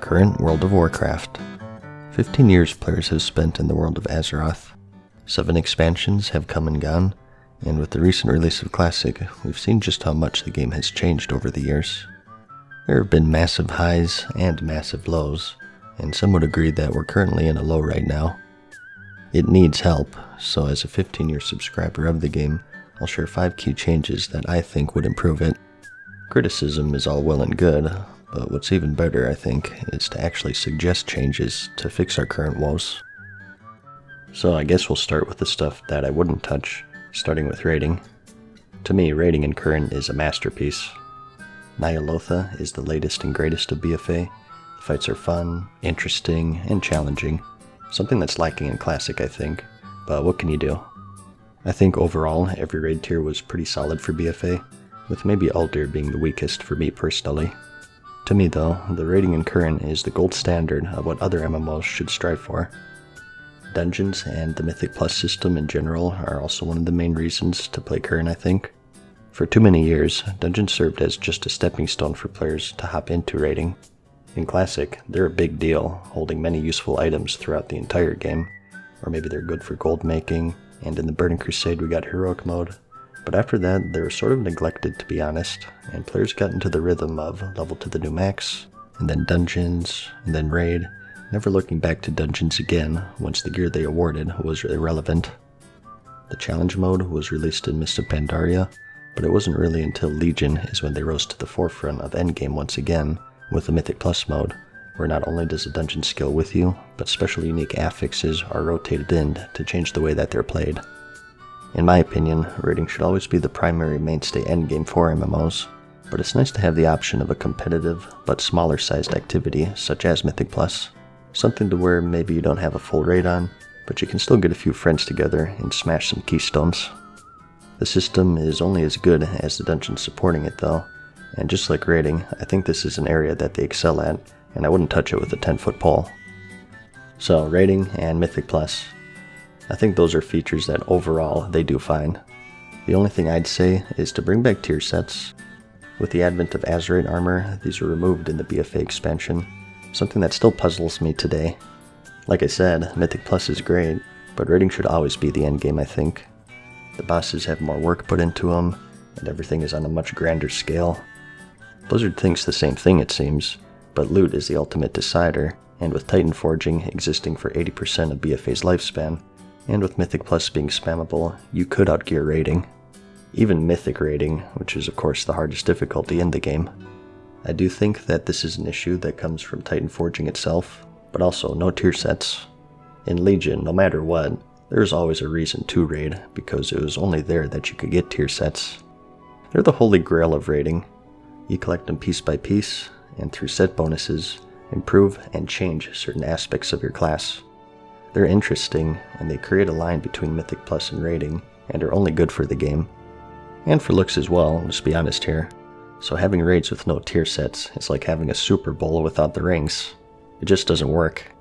Current World of Warcraft. 15 years players have spent in the world of Azeroth. 7 expansions have come and gone, and with the recent release of Classic, we've seen just how much the game has changed over the years. There have been massive highs and massive lows, and some would agree that we're currently in a low right now. It needs help, so as a 15-year subscriber of the game, I'll share 5 key changes that I think would improve it. Criticism is all well and good, but what's even better, I think, is to actually suggest changes to fix our current woes. So I guess we'll start with the stuff that I wouldn't touch, starting with raiding. To me, raiding in Current is a masterpiece. Ny'alotha is the latest and greatest of BFA. The fights are fun, interesting, and challenging. Something that's lacking in Classic, I think, but what can you do? I think overall, every raid tier was pretty solid for BFA, with maybe Aldir being the weakest for me personally. To me though, the raiding in Current is the gold standard of what other MMOs should strive for. Dungeons and the Mythic Plus system in general are also one of the main reasons to play Current, I think. For too many years, Dungeons served as just a stepping stone for players to hop into raiding. In Classic, they're a big deal, holding many useful items throughout the entire game, or maybe they're good for gold making, and in the Burning Crusade we got Heroic mode. But after that, they were sort of neglected, to be honest, and players got into the rhythm of level to the new max, and then dungeons, and then raid, never looking back to dungeons again once the gear they awarded was irrelevant. The challenge mode was released in Mist of Pandaria, but it wasn't really until Legion is when they rose to the forefront of endgame once again, with the Mythic Plus mode, where not only does the dungeon scale with you, but special unique affixes are rotated in to change the way that they're played. In my opinion, raiding should always be the primary mainstay endgame for MMOs, but it's nice to have the option of a competitive but smaller sized activity such as Mythic Plus. Something to where maybe you don't have a full raid on, but you can still get a few friends together and smash some keystones. The system is only as good as the dungeons supporting it though, and just like raiding, I think this is an area that they excel at, and I wouldn't touch it with a 10-foot pole. So, raiding and Mythic Plus. I think those are features that overall they do fine. The only thing I'd say is to bring back tier sets. With the advent of Azerite armor, these were removed in the BFA expansion, something that still puzzles me today. Like I said, Mythic Plus is great, but raiding should always be the endgame, I think. The bosses have more work put into them, and everything is on a much grander scale. Blizzard thinks the same thing, it seems, but loot is the ultimate decider, and with Titan Forging existing for 80% of BFA's lifespan, and with Mythic Plus being spammable, you could outgear raiding. Even Mythic raiding, which is of course the hardest difficulty in the game. I do think that this is an issue that comes from Titan Forging itself, but also no tier sets. In Legion, no matter what, there's always a reason to raid, because it was only there that you could get tier sets. They're the holy grail of raiding. You collect them piece by piece, and through set bonuses, improve and change certain aspects of your class. They're interesting, and they create a line between Mythic Plus and raiding, and are only good for the game. And for looks as well, let's be honest here. So having raids with no tier sets is like having a Super Bowl without the rings. It just doesn't work.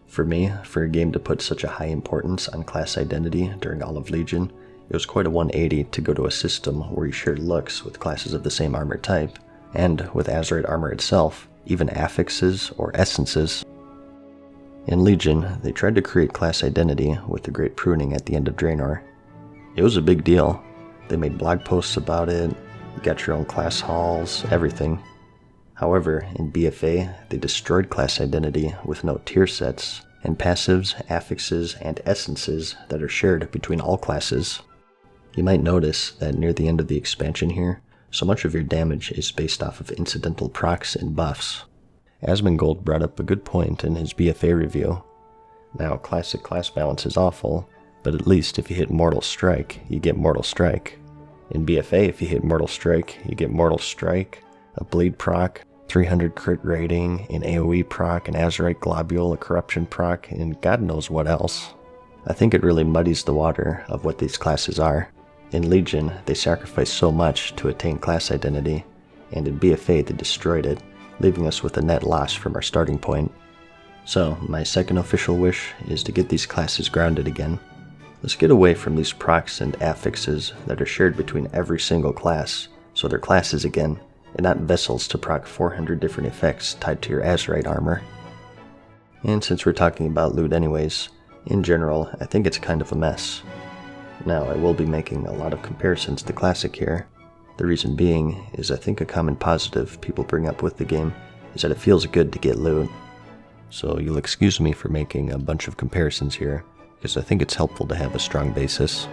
For me, for a game to put such a high importance on class identity during all of Legion, it was quite a 180 to go to a system where you shared looks with classes of the same armor type, and with Azerite armor itself, even affixes or essences. In Legion, they tried to create class identity with the Great Pruning at the end of Draenor. It was a big deal. They made blog posts about it, you got your own class halls, everything. However, in BFA, they destroyed class identity with no tier sets, and passives, affixes, and essences that are shared between all classes. You might notice that near the end of the expansion here, so much of your damage is based off of incidental procs and buffs. Asmongold brought up a good point in his BFA review. Now, Classic class balance is awful, but at least if you hit Mortal Strike, you get Mortal Strike. In BFA, if you hit Mortal Strike, you get Mortal Strike, a Bleed proc, 300 crit rating, an AoE proc, an Azerite Globule, a Corruption proc, and God knows what else. I think it really muddies the water of what these classes are. In Legion, they sacrificed so much to attain class identity, and in BFA they destroyed it, leaving us with a net loss from our starting point. So, my second official wish is to get these classes grounded again. Let's get away from these procs and affixes that are shared between every single class, so they're classes again, and not vessels to proc 400 different effects tied to your Azurite armor. And since we're talking about loot anyways, in general, I think it's kind of a mess. Now, I will be making a lot of comparisons to Classic here. The reason being is I think a common positive people bring up with the game is that it feels good to get loot. So you'll excuse me for making a bunch of comparisons here, because I think it's helpful to have a strong basis.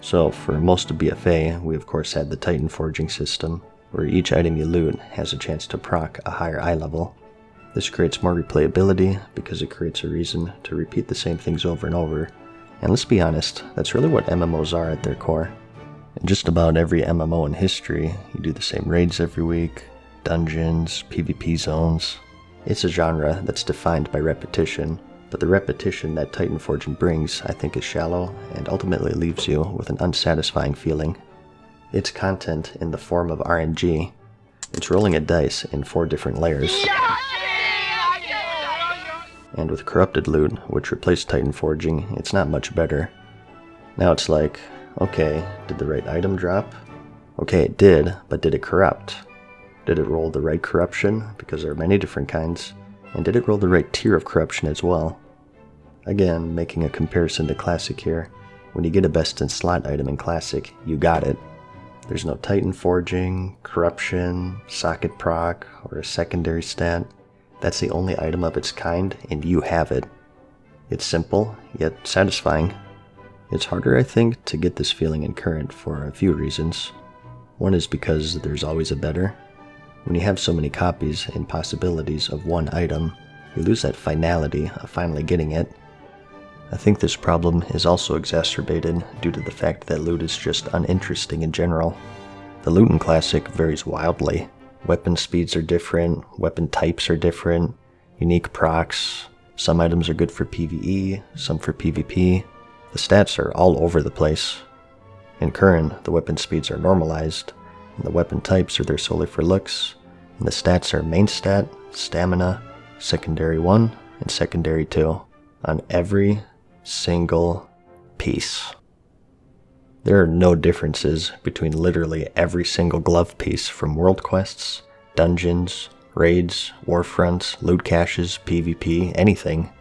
So for most of BFA, we of course had the Titan forging system, where each item you loot has a chance to proc a higher eye level. This creates more replayability because it creates a reason to repeat the same things over and over. And let's be honest, that's really what MMOs are at their core. In just about every MMO in history, you do the same raids every week, dungeons, PvP zones. It's a genre that's defined by repetition, but the repetition that Titan forging brings, I think, is shallow and ultimately leaves you with an unsatisfying feeling. It's content in the form of RNG. It's rolling a dice in 4 different layers. And with corrupted loot, which replaced Titan forging, it's not much better. Now it's like, okay, did the right item drop? Okay, it did, but did it corrupt? Did it roll the right corruption? Because there are many different kinds. And did it roll the right tier of corruption as well? Again, making a comparison to Classic here, when you get a best in slot item in Classic, you got it. There's no Titan forging, corruption, socket proc, or a secondary stat. That's the only item of its kind, and you have it. It's simple, yet satisfying. It's harder, I think, to get this feeling in current for a few reasons. One is because there's always a better. When you have so many copies and possibilities of one item, you lose that finality of finally getting it. I think this problem is also exacerbated due to the fact that loot is just uninteresting in general. The loot in Classic varies wildly. Weapon speeds are different, weapon types are different, unique procs. Some items are good for PvE, some for PvP. The stats are all over the place. In current, the weapon speeds are normalized, and the weapon types are there solely for looks, and the stats are main stat, stamina, secondary 1, and secondary 2 on every single piece. There are no differences between literally every single glove piece from world quests, dungeons, raids, warfronts, loot caches, PvP, anything.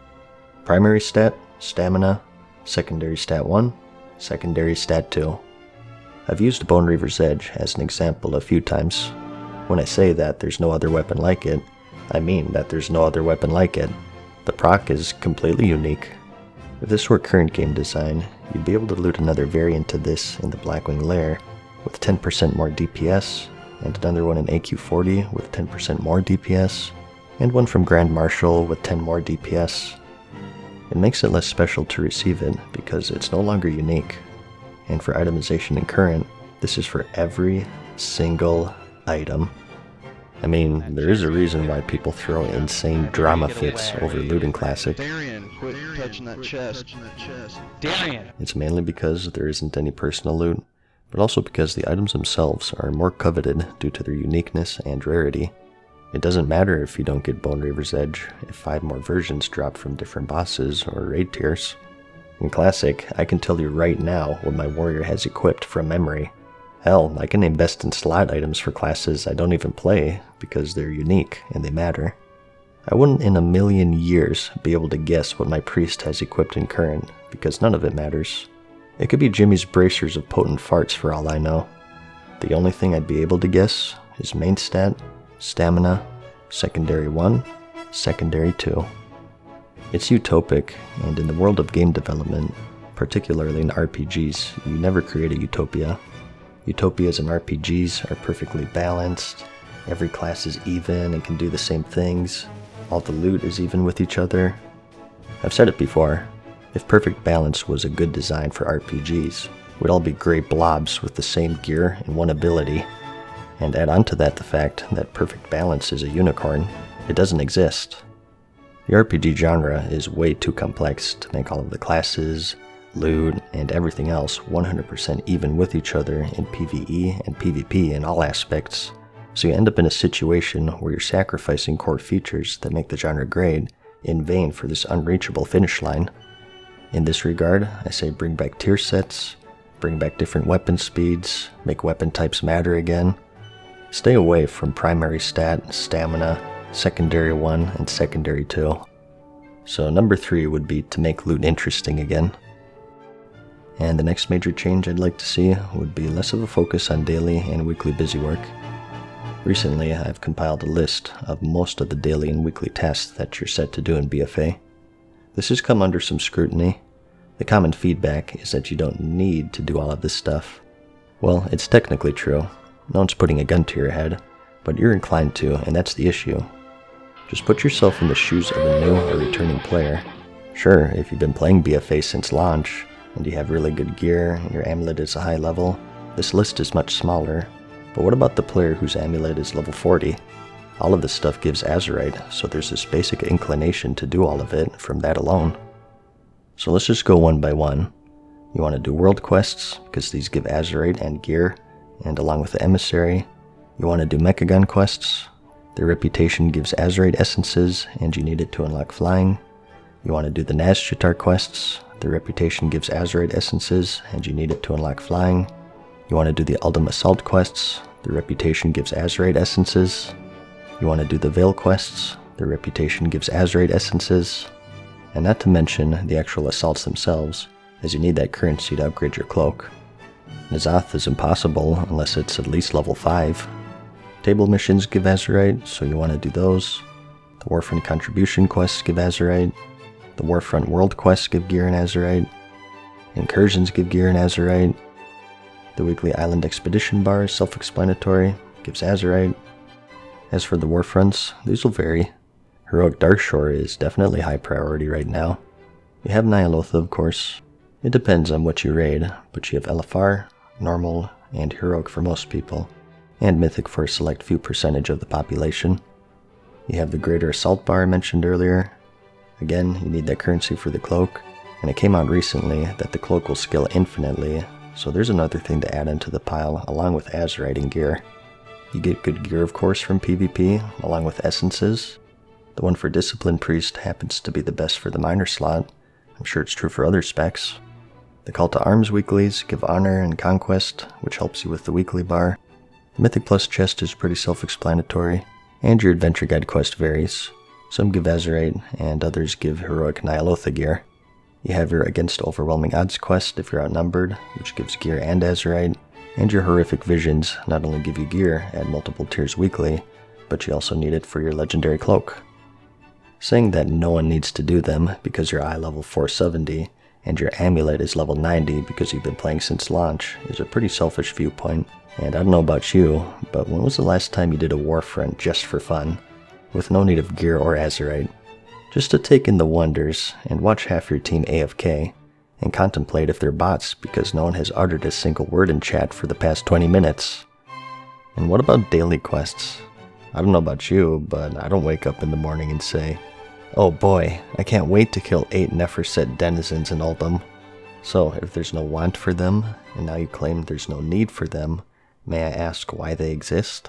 Primary stat, stamina, secondary stat 1, secondary stat 2. I've used Bone Reaver's Edge as an example a few times. When I say that there's no other weapon like it, I mean that there's no other weapon like it. The proc is completely unique. If this were current game design, you'd be able to loot another variant to this in the Blackwing Lair with 10% more DPS, and another one in AQ40 with 10% more DPS, and one from Grand Marshal with 10 more DPS. It makes it less special to receive it because it's no longer unique. And for itemization in current, this is for every single item. I mean, there is a reason why people throw insane drama fits over loot in Classic. Darian, quit touching that chest. Darian! It's mainly because there isn't any personal loot, but also because the items themselves are more coveted due to their uniqueness and rarity. It doesn't matter if you don't get Bone Reaver's Edge if 5 more versions drop from different bosses or raid tiers. In Classic, I can tell you right now what my warrior has equipped from memory. Hell, I can name best in slot items for classes I don't even play because they're unique and they matter. I wouldn't in a million years be able to guess what my priest has equipped in current because none of it matters. It could be Jimmy's bracers of potent farts for all I know. The only thing I'd be able to guess is main stat, stamina, secondary 1, secondary 2. It's utopic, and in the world of game development, particularly in RPGs, you never create a utopia. Utopias in RPGs are perfectly balanced, every class is even and can do the same things, all the loot is even with each other. I've said it before, if perfect balance was a good design for RPGs, we'd all be gray blobs with the same gear and one ability. And add on to that the fact that perfect balance is a unicorn. It doesn't exist. The RPG genre is way too complex to make all of the classes, loot, and everything else 100% even with each other in PvE and PvP in all aspects, so you end up in a situation where you're sacrificing core features that make the genre great in vain for this unreachable finish line. In this regard, I say bring back tier sets, bring back different weapon speeds, make weapon types matter again. Stay away from primary stat, stamina, secondary 1, and secondary 2. So number 3 would be to make loot interesting again. And the next major change I'd like to see would be less of a focus on daily and weekly busy work. Recently, I've compiled a list of most of the daily and weekly tasks that you're set to do in BFA. This has come under some scrutiny. The common feedback is that you don't need to do all of this stuff. Well, it's technically true. No one's putting a gun to your head, but you're inclined to, and that's the issue. Just put yourself in the shoes of a new or returning player. Sure, if you've been playing BFA since launch, and you have really good gear, and your amulet is a high level, this list is much smaller. But what about the player whose amulet is level 40? All of this stuff gives Azurite, so there's this basic inclination to do all of it from that alone. So let's just go one by one. You want to do world quests, because these give Azurite and gear, and along with the emissary. You want to do Mechagun quests. Their reputation gives Azurite essences, and you need it to unlock flying. You want to do the Nazjatar quests. Their reputation gives Azurite essences, and you need it to unlock flying. You want to do the Uldum Assault quests. Their reputation gives Azurite essences. You want to do the Veil quests. Their reputation gives Azurite essences. And not to mention the actual assaults themselves, as you need that currency to upgrade your cloak. N'Zoth is impossible unless it's at least level 5. Table missions give Azurite, so you want to do those. The Warfront contribution quests give Azurite. The Warfront world quests give gear and Azurite. Incursions give gear and Azurite. The weekly island expedition bar is self-explanatory, gives Azurite. As for the Warfronts, these will vary. Heroic Darkshore is definitely high priority right now. You have Nyalotha, of course. It depends on what you raid, but you have LFR, Normal, and Heroic for most people, and Mythic for a select few percentage of the population. You have the Greater Assault bar I mentioned earlier. Again, you need that currency for the cloak, and it came out recently that the cloak will scale infinitely, so there's another thing to add into the pile along with Azurite and gear. You get good gear, of course, from PvP, along with essences. The one for Discipline Priest happens to be the best for the minor slot. I'm sure it's true for other specs. The Call to Arms weeklies give Honor and Conquest, which helps you with the weekly bar. The Mythic Plus chest is pretty self-explanatory, and your Adventure Guide quest varies. Some give Azurite, and others give Heroic Nyalotha gear. You have your Against Overwhelming Odds quest if you're outnumbered, which gives gear and Azurite, and your Horrific Visions not only give you gear at multiple tiers weekly, but you also need it for your Legendary Cloak. Saying that no one needs to do them because you're eye level 470, and your amulet is level 90 because you've been playing since launch is a pretty selfish viewpoint, and I don't know about you, but when was the last time you did a Warfront just for fun, with no need of gear or Azurite? Just to take in the wonders and watch half your team AFK, and contemplate if they're bots because no one has uttered a single word in chat for the past 20 minutes. And what about daily quests? I don't know about you, but I don't wake up in the morning and say, oh boy, I can't wait to kill 8 Neferset denizens in Uldum. So if there's no want for them, and now you claim there's no need for them, may I ask why they exist?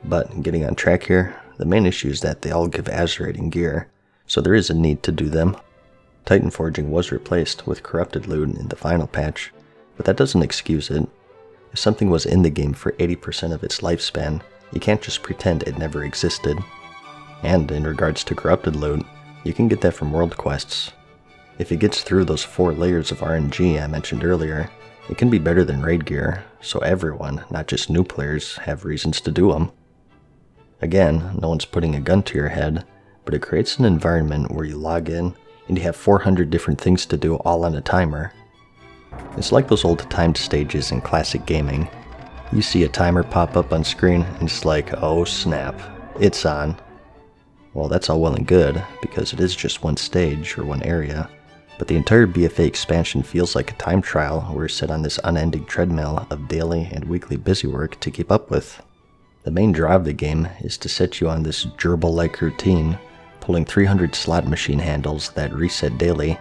But getting on track here, the main issue is that they all give Azurite and gear, so there is a need to do them. Titan Forging was replaced with Corrupted Loot in the final patch, but that doesn't excuse it. If something was in the game for 80% of its lifespan, you can't just pretend it never existed. And in regards to Corrupted Loot, you can get that from world quests. If it gets through those 4 layers of RNG I mentioned earlier, it can be better than raid gear, so everyone, not just new players, have reasons to do them. Again, no one's putting a gun to your head, but it creates an environment where you log in and you have 400 different things to do all on a timer. It's like those old timed stages in classic gaming. You see a timer pop up on screen and it's like, oh snap, it's on. Well, that's all well and good, because it is just one stage or one area, but the entire BFA expansion feels like a time trial where you're set on this unending treadmill of daily and weekly busy work to keep up with. The main draw of the game is to set you on this gerbil-like routine, pulling 300 slot machine handles that reset daily.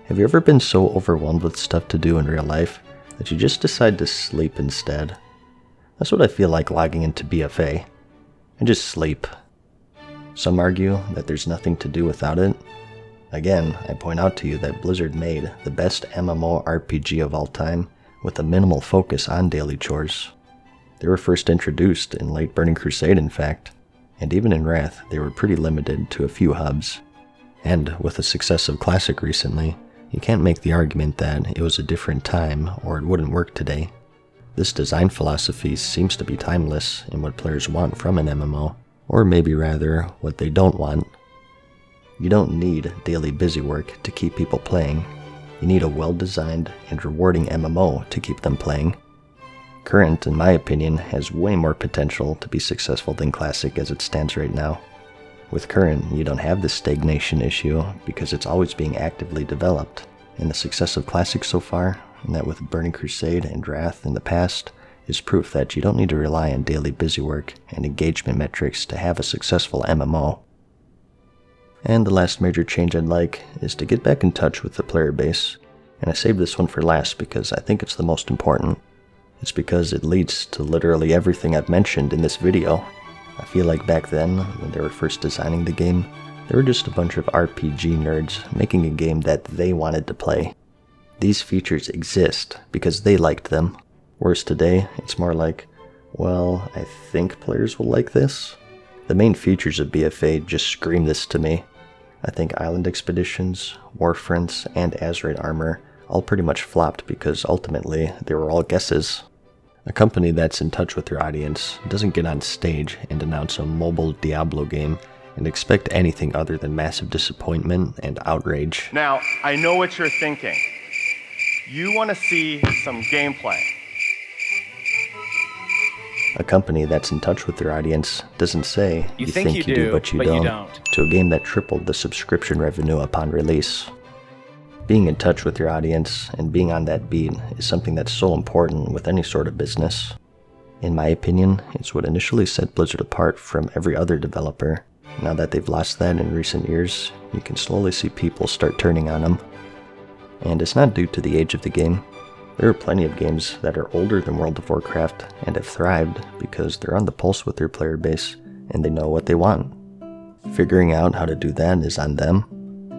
Have you ever been so overwhelmed with stuff to do in real life that you just decide to sleep instead? That's what I feel like logging into BFA. I just sleep. Some argue that there's nothing to do without it. Again, I point out to you that Blizzard made the best MMO RPG of all time with a minimal focus on daily chores. They were first introduced in late Burning Crusade, in fact, and even in Wrath, they were pretty limited to a few hubs. And with the success of Classic recently, you can't make the argument that it was a different time or it wouldn't work today. This design philosophy seems to be timeless in what players want from an MMO, or maybe rather, what they don't want. You don't need daily busy work to keep people playing. You need a well-designed and rewarding MMO to keep them playing. Current, in my opinion, has way more potential to be successful than Classic as it stands right now. With Current, you don't have this stagnation issue because it's always being actively developed, and the success of Classic so far, and that with Burning Crusade and Wrath in the past, is proof that you don't need to rely on daily busy work and engagement metrics to have a successful MMO. And the last major change I'd like is to get back in touch with the player base, and I saved this one for last because I think it's the most important. It's because it leads to literally everything I've mentioned in this video. I feel like back then, when they were first designing the game, they were just a bunch of RPG nerds making a game that they wanted to play. These features exist because they liked them, whereas today, it's more like, well, I think players will like this. The main features of BFA just scream this to me. I think Island Expeditions, Warfronts, and Azerite Armor all pretty much flopped because ultimately they were all guesses. A company that's in touch with their audience doesn't get on stage and announce a mobile Diablo game and expect anything other than massive disappointment and outrage. Now, I know what you're thinking. You want to see some gameplay. A company that's in touch with their audience doesn't say, you think you do, but you don't, to a game that tripled the subscription revenue upon release. Being in touch with your audience and being on that beat is something that's so important with any sort of business. In my opinion, it's what initially set Blizzard apart from every other developer. Now that they've lost that in recent years, you can slowly see people start turning on them. And it's not due to the age of the game. There are plenty of games that are older than World of Warcraft and have thrived because they're on the pulse with their player base and they know what they want. Figuring out how to do that is on them.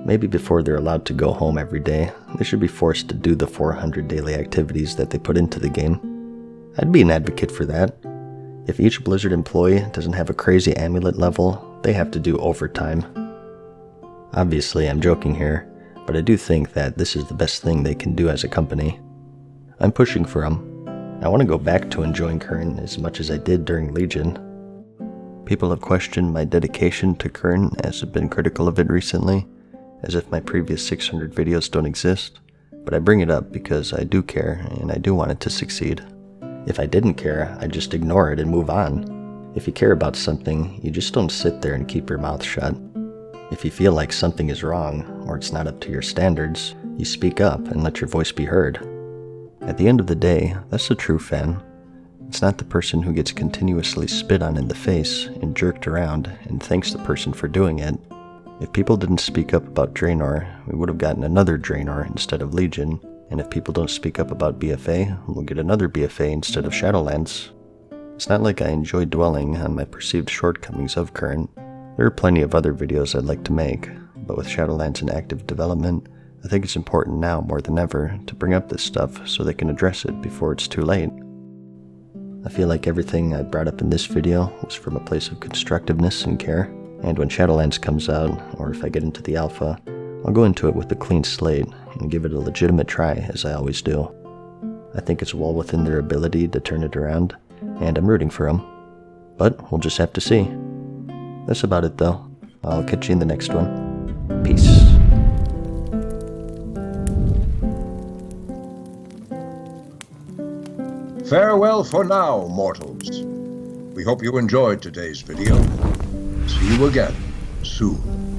Maybe before they're allowed to go home every day, they should be forced to do the 400 daily activities that they put into the game. I'd be an advocate for that. If each Blizzard employee doesn't have a crazy amulet level, they have to do overtime. Obviously, I'm joking here, but I do think that this is the best thing they can do as a company. I'm pushing for them. I want to go back to enjoying Current as much as I did during Legion. People have questioned my dedication to Current as I've been critical of it recently, as if my previous 600 videos don't exist, but I bring it up because I do care and I do want it to succeed. If I didn't care, I'd just ignore it and move on. If you care about something, you just don't sit there and keep your mouth shut. If you feel like something is wrong or it's not up to your standards, you speak up and let your voice be heard. At the end of the day, that's the true fan. It's not the person who gets continuously spit on in the face and jerked around and thanks the person for doing it. If people didn't speak up about Draenor, we would have gotten another Draenor instead of Legion, and if people don't speak up about BFA, we'll get another BFA instead of Shadowlands. It's not like I enjoy dwelling on my perceived shortcomings of Current. There are plenty of other videos I'd like to make, but with Shadowlands in active development, I think it's important now more than ever to bring up this stuff so they can address it before it's too late. I feel like everything I brought up in this video was from a place of constructiveness and care. And when Shadowlands comes out, or if I get into the alpha, I'll go into it with a clean slate and give it a legitimate try, as I always do. I think it's well within their ability to turn it around, and I'm rooting for them. But we'll just have to see. That's about it though. I'll catch you in the next one. Peace. Farewell for now, mortals. We hope you enjoyed today's video. See you again soon.